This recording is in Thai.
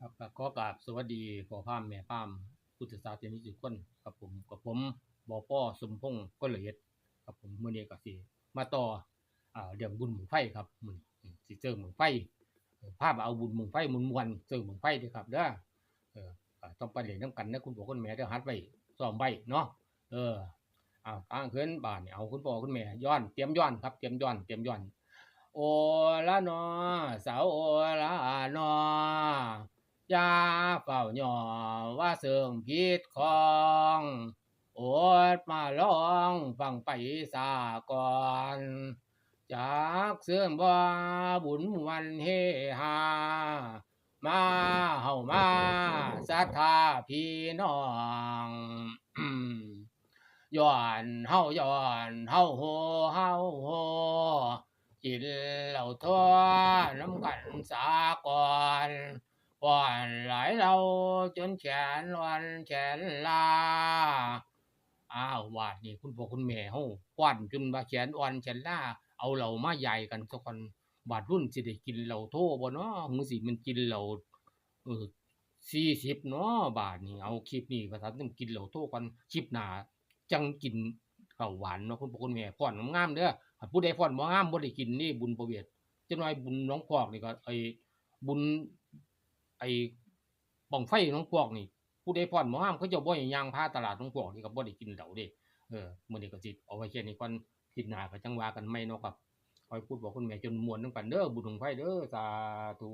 ครับก็ขอกราบสวัสดีพ่อพามแม่พามพุทธศาสนิกชนทุกคนครับผมบปสมพงษ์ก็ละเอียดครับผมมื้อนี้ก็สิมาต่อเรื่องบุญบั้งไฟครับมื้อนี้สิเจิมบั้งไฟพาเอาบุญบั้งไฟม่วนๆเจิมบั้งไฟเด้อครับเด้อเออก็ต้องไปเล่นนำกันนะคุณพ่อคุณแม่เด้อหัดไว้ซ้อมไว้เนาะเออกลางคืนบ้านนี่เอาคุณพ่อคุณแม่ย้อนเตรียมย้อนครับเตรียมย้อนโอละนอสาวโอละนอยาเฝ้าย่อว่าเสื่องผิดของโอดมาลองฟังไปสาก่อนจากเสื่อมบ่บุญวันเฮฮามาเฮามาศรัทธาพี่น้องย้อนเฮาโหเฮาโหกินเหล้าทั่วน้ำกันสาก่อนป้อนหลายเราจนแขนวันแขนลาบาดนี้คุณพ่อคุณแม่เฮาป้อนจนว่าแขนอ่อนแขนลาเอาเหล้ามาใหญ่กันซะก่อนบาดรุ่นสิได้กินเหล้าโถ่บ่เนาะมื้อสิมันกินเหล้าเอ่อ40เนาะบาดนี้เอาคลิปนี้ว่าซั่นต้องกินเหล้าโถ่ก่อนคลิปหน้าจังกินข้าวหวานเนาะคุณพ่อคุณแม่ฟ้อนงามๆเด้อถ้าผู้ใดฟ้อนบ่งามบ่ได้กินนี่บุญประเวทจักหน่อยบุญหนองพอกนี่ก็บุญไอ้บั้งไฟหนองพอกนี่ผู้ใดฟ้อนบ่งามเขาเจ้าบ่ให้ย่างผ่าตลาดหนองพอกนี่ก็บ่ได้กินเหล้าเด้มื้อนี้ก็สิเอาไว้แค่นี้ก่อนคลิปหน้าก็จังว่ากันใหม่เนาะครับขอให้คุณพ่อคุณแม่จนม่วนนำกันเด้อบุญบั้งไฟเด้อสาธุ